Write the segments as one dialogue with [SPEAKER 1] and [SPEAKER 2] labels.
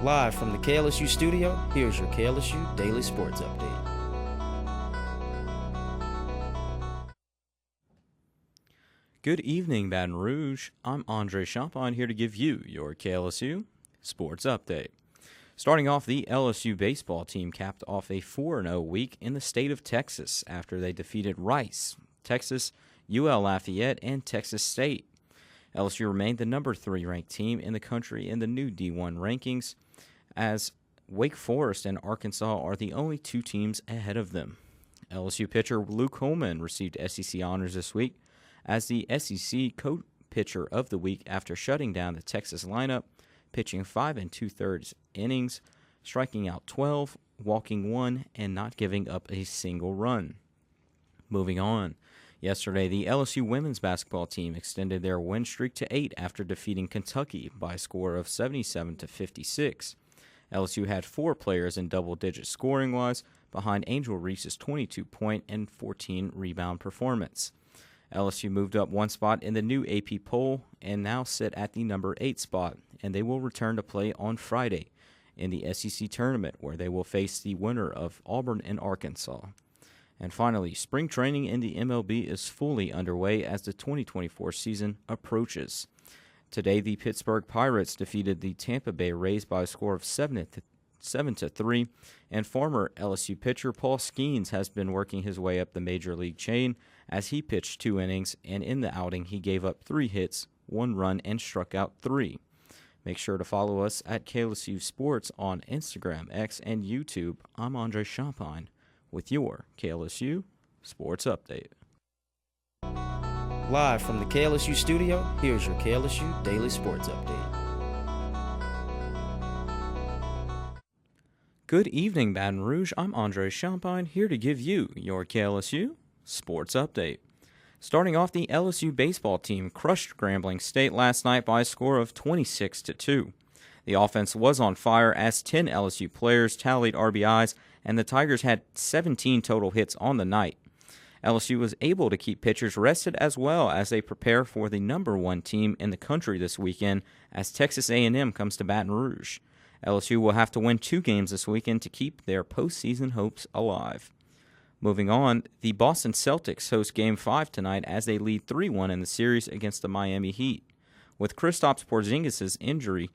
[SPEAKER 1] Live from the KLSU studio, here's your KLSU Daily Sports Update.
[SPEAKER 2] Good evening, Baton Rouge. I'm Andre Champagne here to give you your KLSU Sports Update. Starting off, the LSU baseball team capped off a 4-0 week in the state of Texas after they defeated Rice, Texas, UL Lafayette, and Texas State. LSU remained the number 3 ranked team in the country in the new D1 rankings, as Wake Forest and Arkansas are the only 2 teams ahead of them. LSU pitcher Luke Holman received SEC honors this week as the SEC co-pitcher of the week after shutting down the Texas lineup, pitching 5 2/3 innings, striking out 12, walking 1, and not giving up a single run. Moving on. Yesterday, the LSU women's basketball team extended their win streak to 8 after defeating Kentucky by a score of 77-56. LSU had 4 players in double-digit scoring-wise behind Angel Reese's 22-point and 14-rebound performance. LSU moved up 1 spot in the new AP poll and now sit at the number 8 spot, and they will return to play on Friday in the SEC tournament, where they will face the winner of Auburn and Arkansas. And finally, spring training in the MLB is fully underway as the 2024 season approaches. Today, the Pittsburgh Pirates defeated the Tampa Bay Rays by a score of 7-3, and former LSU pitcher Paul Skeens has been working his way up the major league chain as he pitched 2 innings, and in the outing he gave up 3 hits, 1 run, and struck out 3. Make sure to follow us at KLSU Sports on Instagram, X, and YouTube. I'm Andre Champagne with your KLSU Sports Update.
[SPEAKER 1] Live from the KLSU studio, here's your KLSU Daily Sports Update.
[SPEAKER 2] Good evening, Baton Rouge. I'm Andre Champagne here to give you your KLSU Sports Update. Starting off, the LSU baseball team crushed Grambling State last night by a score of 26-2. The offense was on fire as 10 LSU players tallied RBIs, and the Tigers had 17 total hits on the night. LSU was able to keep pitchers rested as well as they prepare for the number 1 team in the country this weekend as Texas A&M comes to Baton Rouge. LSU will have to win 2 games this weekend to keep their postseason hopes alive. Moving on, the Boston Celtics host Game 5 tonight as they lead 3-1 in the series against the Miami Heat. With Kristaps Porzingis' injury,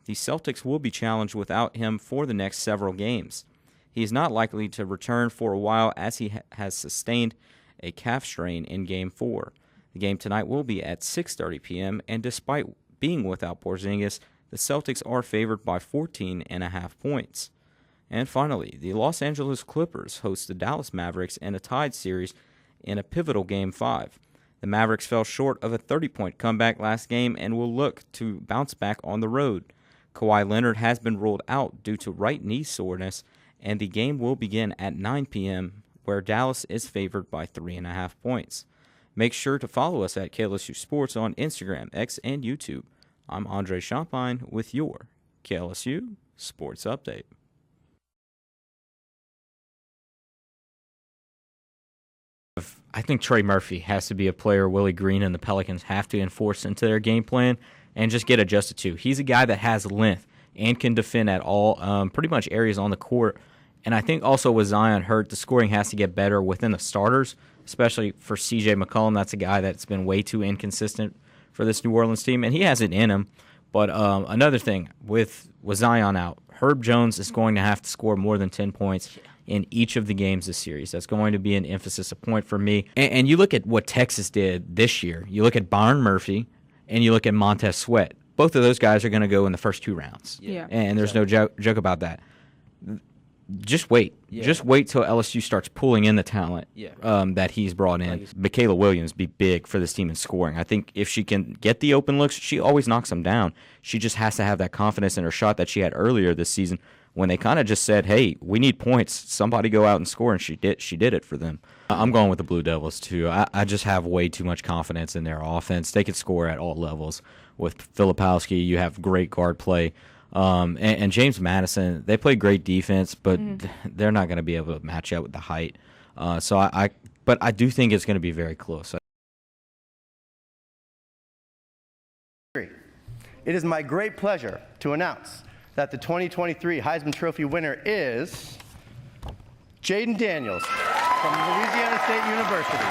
[SPEAKER 2] the Celtics will be challenged without him for the next several games. He is not likely to return for a while as he has sustained a calf strain in Game 4. The game tonight will be at 6:30 p.m., and despite being without Porzingis, the Celtics are favored by 14.5 points. And finally, the Los Angeles Clippers host the Dallas Mavericks in a tied series in a pivotal Game 5. The Mavericks fell short of a 30-point comeback last game and will look to bounce back on the road. Kawhi Leonard has been ruled out due to right knee soreness, and the game will begin at 9 p.m., where Dallas is favored by 3.5 points. Make sure to follow us at KLSU Sports on Instagram, X, and YouTube. I'm Andre Champagne with your KLSU Sports Update. I think Trey Murphy has to be a player Willie Green and the Pelicans have to enforce into their game plan and just get adjusted to. He's a guy that has length and can defend at all pretty much areas on the court. And I think also with Zion hurt, the scoring has to get better within the starters, especially for C.J. McCollum. That's a guy that's been way too inconsistent for this New Orleans team, and he has it in him. But another thing, with Zion out, Herb Jones is going to have to score more than 10 points in each of the games this series. That's going to be an emphasis, a point for me. And you look at what Texas did this year. You look at Byron Murphy, and you look at Montez Sweat. Both of those guys are going to go in the first 2 rounds.
[SPEAKER 3] Yeah.
[SPEAKER 2] And there's no joke about that. Just wait.
[SPEAKER 1] Yeah.
[SPEAKER 2] Just wait till LSU starts pulling in the talent that he's brought in. Michaela Williams be big for this team in scoring. I think if she can get the open looks, she always knocks them down. She just has to have that confidence in her shot that she had earlier this season when they kind of just said, hey, we need points. Somebody go out and score, and she did it for them. I'm going with the Blue Devils, too. I just have way too much confidence in their offense. They can score at all levels. With Filipowski, you have great guard play. And James Madison, they play great defense, but they're not going to be able to match up with the height. But I do think it's going to be very close.
[SPEAKER 4] It is my great pleasure to announce
[SPEAKER 3] that the 2023 Heisman Trophy winner is Jayden Daniels from Louisiana State University.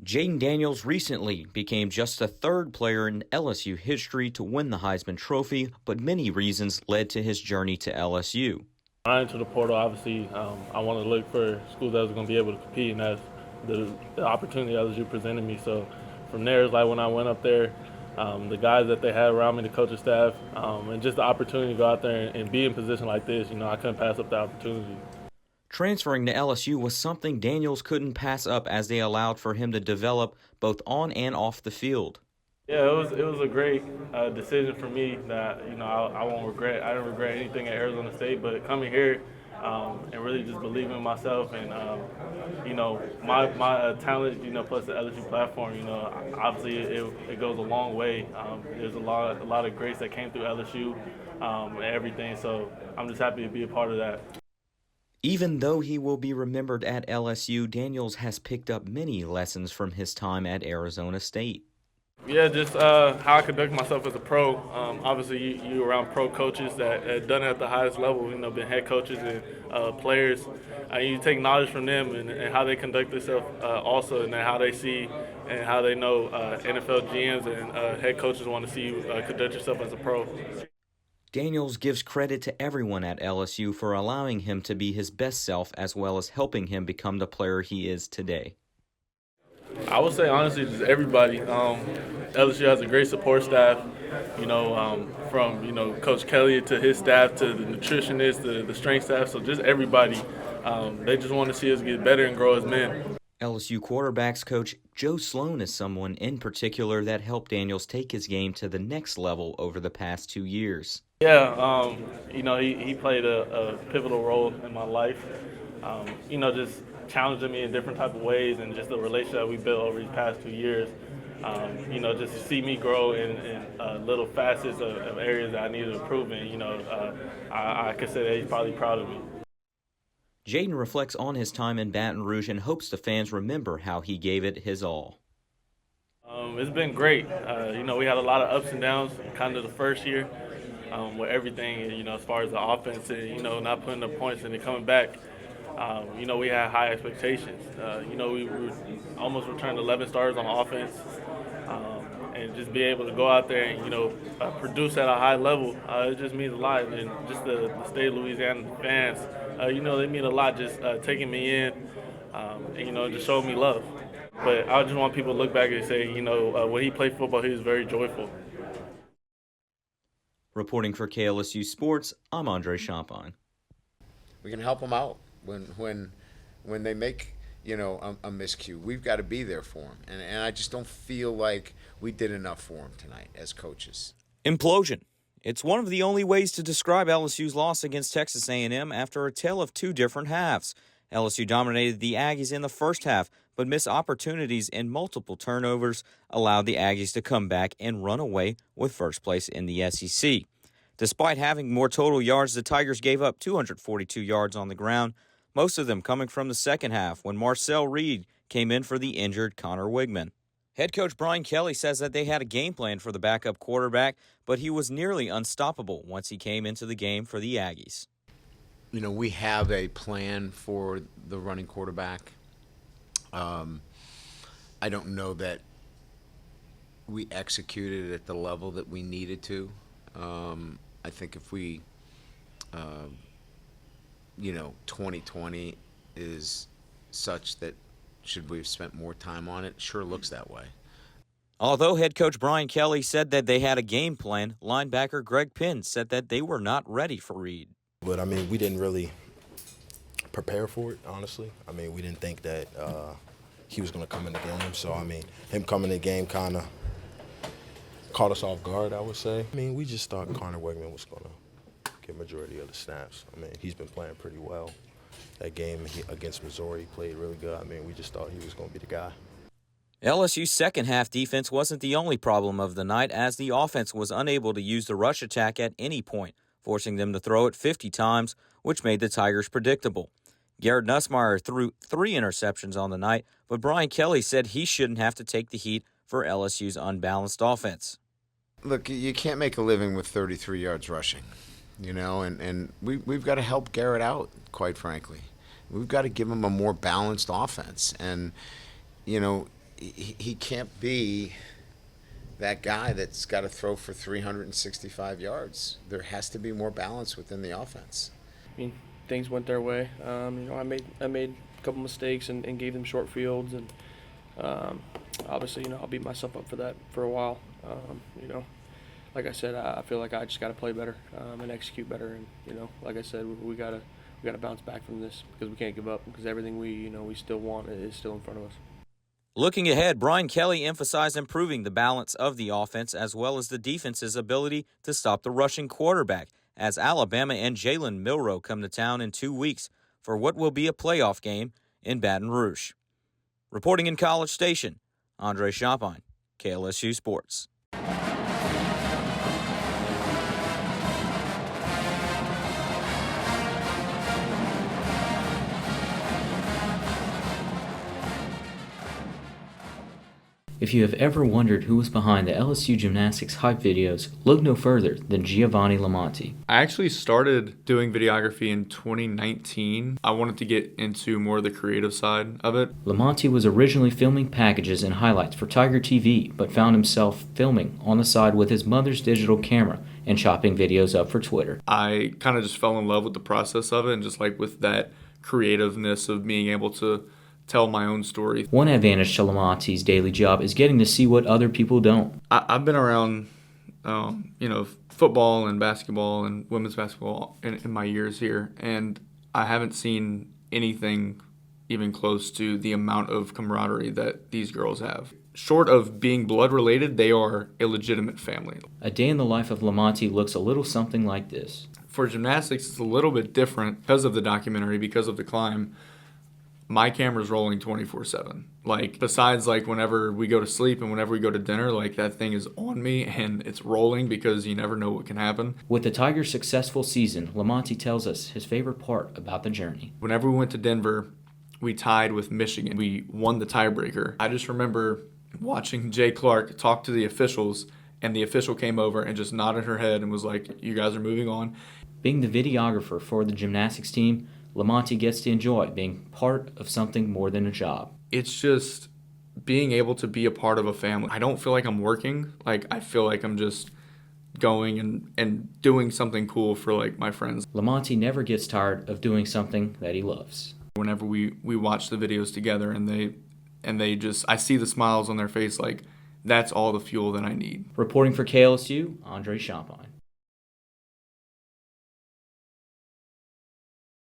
[SPEAKER 2] Jayden Daniels recently became just the third player in LSU history to win the Heisman Trophy, but many reasons led to his journey to LSU.
[SPEAKER 4] When I entered the portal, obviously, I wanted to look for schools that was going to be able to compete, and that's the opportunity LSU presented me. So from there, it's like when I went up there, the guys that they had around me, the coaching staff, and just the opportunity to go out there and be in a position like this, I couldn't pass up the opportunity.
[SPEAKER 2] Transferring to LSU was something Daniels couldn't pass up as they allowed for him to develop both on and off the field.
[SPEAKER 4] Yeah, it was a great decision for me that I won't regret. I didn't regret anything at Arizona State, but coming here and really just believing in myself and my talent, plus the LSU platform, obviously it goes a long way. There's a lot of grace that came through LSU and everything, so I'm just happy to be a part of that.
[SPEAKER 2] Even though he will be remembered at LSU, Daniels has picked up many lessons from his time at Arizona State.
[SPEAKER 4] Yeah, just how I conduct myself as a pro. Obviously, you around pro coaches that have done it at the highest level, been head coaches and players. You take knowledge from them and how they conduct themselves also, and then how they see and how they know NFL GMs and head coaches want to see you conduct yourself as a pro.
[SPEAKER 2] Daniels gives credit to everyone at LSU for allowing him to be his best self as well as helping him become the player he is today.
[SPEAKER 4] I would say, honestly, just everybody. LSU has a great support staff, from, Coach Kelly to his staff to the nutritionists, the strength staff, so just everybody. They just want to see us get better and grow as men.
[SPEAKER 2] LSU quarterbacks coach Joe Sloan is someone in particular that helped Daniels take his game to the next level over the past 2 years.
[SPEAKER 4] Yeah, he played a pivotal role in my life, just challenging me in different type of ways and just the relationship that we built over these past 2 years. Just to see me grow in little facets of areas that I needed to improve in, I could say that he's probably proud of me.
[SPEAKER 2] Jayden reflects on his time in Baton Rouge and hopes the fans remember how he gave it his all.
[SPEAKER 4] It's been great. We had a lot of ups and downs kind of the first year with everything, as far as the offense and, not putting up points and then coming back. We had high expectations. We almost returned 11 starters on offense. And just be able to go out there and, produce at a high level, it just means a lot. And just the state of Louisiana fans, they mean a lot just taking me in, and, just showing me love. But I just want people to look back and say, when he played football, he was very joyful.
[SPEAKER 2] Reporting for KLSU Sports, I'm Andre Champagne.
[SPEAKER 5] We can help them out when they make a miscue. We've got to be there for them, and I just don't feel like we did enough for them tonight as coaches.
[SPEAKER 2] Implosion. It's one of the only ways to describe LSU's loss against Texas A&M after a tale of two different halves. LSU dominated the Aggies in the first half, but missed opportunities and multiple turnovers allowed the Aggies to come back and run away with first place in the SEC. Despite having more total yards, the Tigers gave up 242 yards on the ground, most of them coming from the second half when Marcel Reed came in for the injured Connor Wigman. Head coach Brian Kelly says that they had a game plan for the backup quarterback, but he was nearly unstoppable once he came into the game for the Aggies.
[SPEAKER 5] We have a plan for the running quarterback. I don't know that we executed it at the level that we needed to. I think if we, 2020 is such that should we have spent more time on it? Sure looks that way.
[SPEAKER 2] Although head coach Brian Kelly said that they had a game plan, linebacker Greg Penn said that they were not ready for Reed.
[SPEAKER 6] But, we didn't really prepare for it, honestly. We didn't think that he was going to come in the game. So, him coming in the game kind of caught us off guard, I would say. We just thought Connor Wigman was going to get majority of the snaps. He's been playing pretty well. That game against Missouri, he played really good. We just thought he was going to be the guy.
[SPEAKER 2] LSU's second-half defense wasn't the only problem of the night, as the offense was unable to use the rush attack at any point, forcing them to throw it 50 times, which made the Tigers predictable. Garrett Nussmeier threw 3 interceptions on the night, but Brian Kelly said he shouldn't have to take the heat for LSU's unbalanced offense.
[SPEAKER 5] Look, you can't make a living with 33 yards rushing, and we've got to help Garrett out, quite frankly. We've got to give him a more balanced offense. And, he can't be that guy that's got to throw for 365 yards. There has to be more balance within the offense.
[SPEAKER 7] I mean, things went their way. I made a couple mistakes and gave them short fields, and obviously, I'll beat myself up for that for a while. Like I said, I feel like I just got to play better and execute better, and like I said, we gotta bounce back from this because we can't give up because everything we still want is still in front of us.
[SPEAKER 2] Looking ahead, Brian Kelly emphasized improving the balance of the offense as well as the defense's ability to stop the rushing quarterback as Alabama and Jalen Milroe come to town in 2 weeks for what will be a playoff game in Baton Rouge. Reporting in College Station, Andre Champagne, KLSU Sports.
[SPEAKER 1] If you have ever wondered who was behind the LSU gymnastics hype videos, look no further than Giovanni Lamonti.
[SPEAKER 8] I actually started doing videography in 2019. I wanted to get into more of the creative side of it.
[SPEAKER 1] Lamonti was originally filming packages and highlights for Tiger TV, but found himself filming on the side with his mother's digital camera and chopping videos up for Twitter.
[SPEAKER 8] I kind of just fell in love with the process of it and just like with that creativeness of being able to tell my own story.
[SPEAKER 1] One advantage to Lamonti's daily job is getting to see what other people don't.
[SPEAKER 8] I've been around, football and basketball and women's basketball in my years here, and I haven't seen anything even close to the amount of camaraderie that these girls have. Short of being blood related, they are a legitimate family.
[SPEAKER 1] A day in the life of Lamonti looks a little something like this.
[SPEAKER 8] For gymnastics, it's a little bit different because of the documentary, because of the climb. My camera's rolling 24/7. Like, besides, like, whenever we go to sleep and whenever we go to dinner, like, that thing is on me and it's rolling because you never know what can happen.
[SPEAKER 1] With the Tigers' successful season, Lamonti tells us his favorite part about the journey.
[SPEAKER 8] Whenever we went to Denver, we tied with Michigan. We won the tiebreaker. I just remember watching Jay Clark talk to the officials, and the official came over and just nodded her head and was like, "You guys are moving on."
[SPEAKER 1] Being the videographer for the gymnastics team, Lamonti gets to enjoy being part of something more than a job.
[SPEAKER 8] It's just being able to be a part of a family. I don't feel like I'm working. Like, I feel like I'm just going and doing something cool for, like, my friends.
[SPEAKER 1] Lamonti never gets tired of doing something that he loves.
[SPEAKER 8] Whenever we watch the videos together and they just, I see the smiles on their face, like, that's all the fuel that I need.
[SPEAKER 1] Reporting for KLSU, Andre Champagne.